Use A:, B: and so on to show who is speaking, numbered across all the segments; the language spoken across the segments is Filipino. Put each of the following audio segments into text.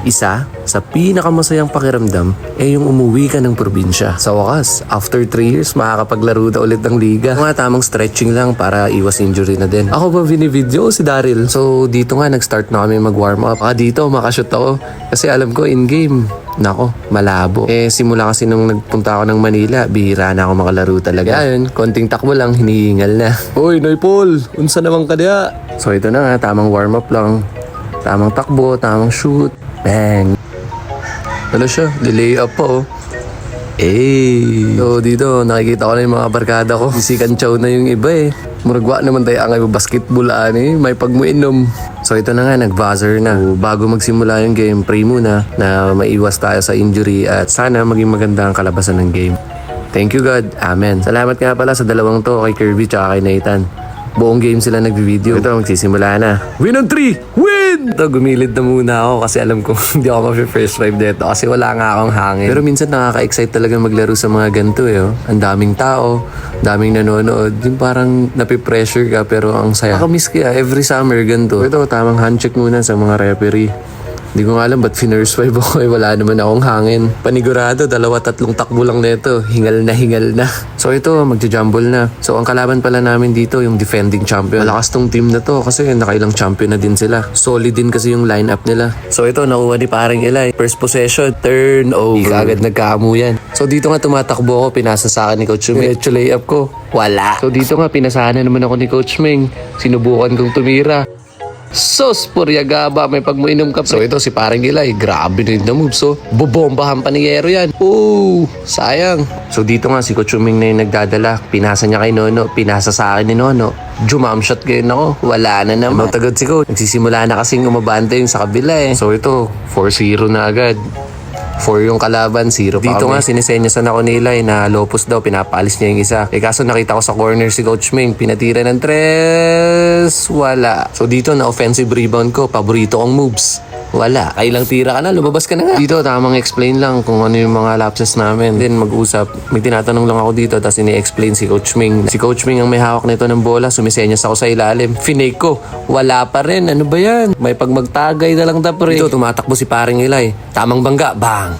A: Isa sa pinakamasayang pakiramdam ay yung umuwi ka ng probinsya. Sa wakas, after 3 years, makakapaglaro na ulit ng liga. Mga tamang stretching lang para iwas injury na din. Ako ba binivideo si Daryl? So dito nga nag-start na kami mag-warm up. Dito makashoot ako kasi alam ko in-game. Nako, malabo. Simula kasi nung nagpunta ako ng Manila, bihira na ako makalaro talaga. Ayun, konting takbo lang, hinihingal na. Hoy, Noy Paul, unsa naman ka diya? So ito na nga, tamang warm up lang. Tamang takbo, tamang shoot. Bang! Ano siya? Delay up pa oh. So dito, nakikita ko na yung mga barkada ko. Isikan chow na yung iba eh. Muragwa naman tayo ang basketball may pagmuinom. So ito na nga, nag-buzzer na. So, bago magsimula yung game, pray muna na maiwas tayo sa injury at sana maging maganda ang kalabasan ng game. Thank you God. Amen. Salamat nga pala sa dalawang to, kay Kirby tsaka kay Nathan. Buong game sila nag-video. Ito, magsisimula na. Win on 3! Win! Ito, gumilid na muna ako kasi alam ko hindi ako ma-first 5 dito kasi wala nga akong hangin. Pero minsan nakaka-excite talaga maglaro sa mga ganito eh. Ang daming tao, daming nanonood. Yung parang napipressure ka pero ang saya. Nakamiss kaya every summer ganito. Ito, tamang handshake muna sa mga referee. Hindi ko nga alam ba't finurse 5 ako wala naman akong hangin. Panigurado, 2-3 takbo lang nito. Hingal na. So ito, magja-jumble na. So ang kalaban pala namin dito, yung defending champion. Malakas tong team na to kasi nakailang champion na din sila. Solid din kasi yung lineup nila. So ito, nakuha ni paring Eli. First possession, turnover. Agad nagkaamu yan. So dito nga tumatakbo ako, pinasa sa akin ni Coach Ming. Medyo layup ko, wala. So dito nga, pinasahan na naman ako ni Coach Ming. Sinubukan kong tumira. Sos, Puriagaba, may pagmuinom ka. So ito si parang Gilay, grabe na yung move. So bobombahan pa ni Yero yan. Sayang. So dito nga si Coach Ming na yung nagdadala. Pinasa niya kay Nono, pinasa sa akin ni Nono. Jumam shot kayo ako, wala na naman. Tagad si Coach, nagsisimula na kasing umabante yung sa kabila eh. So ito, 4-0 na agad. 4 yung kalaban, 0 pa dito kami. Nga sinisenyasan ako nila na Lopus daw, pinapalis niya yung isa. Kaso nakita ko sa corner si Coach Ming, pinatira ng 3, wala. So dito na offensive rebound ko, paborito kong moves. Wala. Kailang tira ka na, lumabas ka na nga. Dito, tamang explain lang kung ano yung mga lapses namin. Then mag-usap. May tinatanong lang ako dito, tapos ini-explain si Coach Ming. Si Coach Ming ang may hawak nito ng bola, sumisenyas ako sa ilalim. Finake ko, wala pa rin. Ano ba yan? May pagmagtagay na lang dapre. Dito, tumatakbo si paring Eli. Tamang bangga, bang!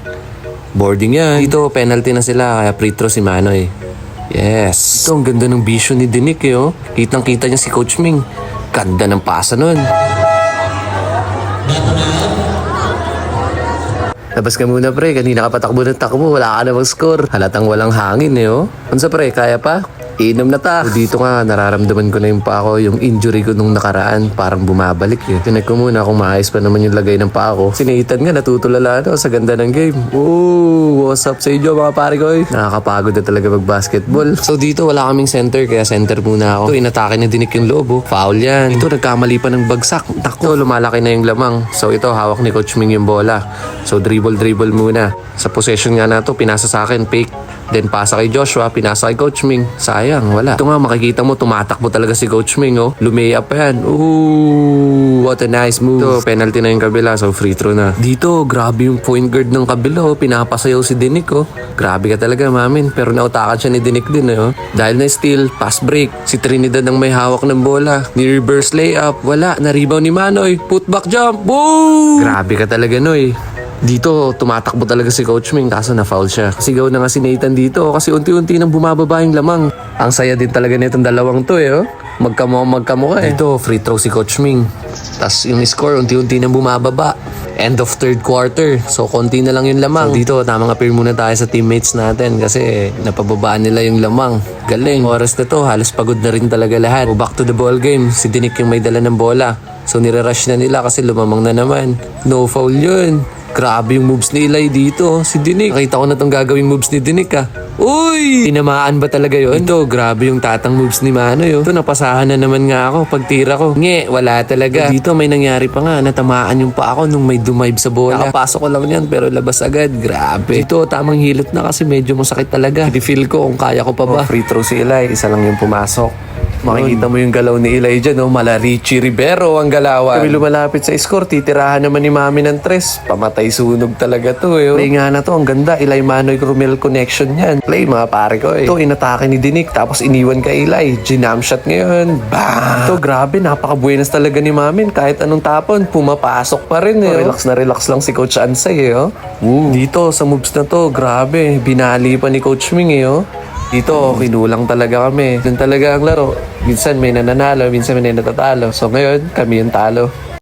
A: Boarding yan. Dito, penalty na sila, kaya free throw si Manoy. Yes. Ito, ang ganda ng vision ni Dinik eh, oh. Kitang-kita niya si Coach Ming. Ganda ng pasa nun. Labas ka muna pre, kanina ka patakbo ng takbo, wala ka namang score. Halatang walang hangin eh oh. Ano pre, kaya pa? Inom na ta. So, dito nga, nararamdaman ko na yung paa ko, yung injury ko nung nakaraan, parang bumabalik eh. Tinek ko muna kung maayos pa naman yung lagay ng paa ko. Sinitan nga, natutulala sa ganda ng game. What's up sa inyo mga pare ko eh. Nakakapagod na talaga mag-basketball. So dito wala kaming center, kaya center muna ako. Ito, inatake na Dinik yung lobo. Foul yan. Ito, nagkamali pa ng bagsak. Tako, lumalaki na yung lamang. So ito, hawak ni Coach Ming yung bola. So dribble muna. Sa possession nga na to, pinasa sa akin, fake. Then pasa kay Joshua, pinasa kay Coach Ming. Sayang, wala. Ito nga, makikita mo, tumatakbo talaga si Coach Ming, oh. Lumay-up pa yan. What a nice move. Ito, penalty na yung kabila, so free throw na. Dito, grabe yung point guard ng kabila, oh. Pinapasayaw si Dinik, oh. Grabe ka talaga, mamin. Pero nautakan siya ni Dinik din, oh. Dahil na steal, pass break. Si Trinidad ang may hawak ng bola. Ni-reverse layup, wala. Na-rebound ni Manoy. Putback jump, boom! Grabe ka talaga, Noy. Dito, tumatakbo talaga si Coach Ming kaso na-foul siya. Sigaw na nga si Nathan dito kasi unti-unti nang bumababa yung lamang. Ang saya din talaga nitong dalawang to eh. Oh. Magkamo ka eh. Dito, free throw si Coach Ming. Tapos yung score, unti-unti nang bumababa. End of third quarter. So, konti na lang yung lamang. So, dito, tamang appear muna tayo sa teammates natin kasi napababaan nila yung lamang. Galing. Oras na to, halos pagod na rin talaga lahat. So, back to the ball game. Si Dinik yung may dala ng bola. So, nire-rush na nila kasi lumamang na naman. No foul yun. Grabe yung moves ni Eli dito. Si Dinik. Nakita ko na itong gagawing moves ni Dinik ah. Uy! Tinamaan ba talaga yun? Ito, grabe yung tatang moves ni Manoy. Ito, napasahan na naman nga ako. Pagtira ko, wala talaga. Dito, may nangyari pa nga. Natamaan yung pa ako nung may dumive sa bola. Nakapasok ko lang yan, pero labas agad. Grabe. Dito, tamang hilot na kasi medyo masakit talaga. Hindi feel ko kung kaya ko pa ba. Free throw si Eli. Isa lang yung pumasok. Makikita mo yung galaw ni Eli dyan, no? Mala Richie Rivero ang galawan. Kami lumalapit sa score, titirahan naman ni Mami ng tres. Pamatay sunog talaga to, eh. Play nga na to, ang ganda. Eli Manoy Romel connection yan. Play, mga pare ko, eh. Ito, inatake ni Dinik, tapos iniwan ka Eli. Ginam shot ngayon. Bang! Ito, grabe, napakabuenas talaga ni Mami. Kahit anong tapon, pumapasok pa rin, eh. Relax na relax lang si Coach Ansay, eh, oh. Dito, sa moves na to, grabe. Binali pa ni Coach Ming, eh, oh. Dito, kinulang talaga kami. Doon talaga ang laro. Minsan may nananalo, minsan may natatalo. So ngayon, kami yung talo.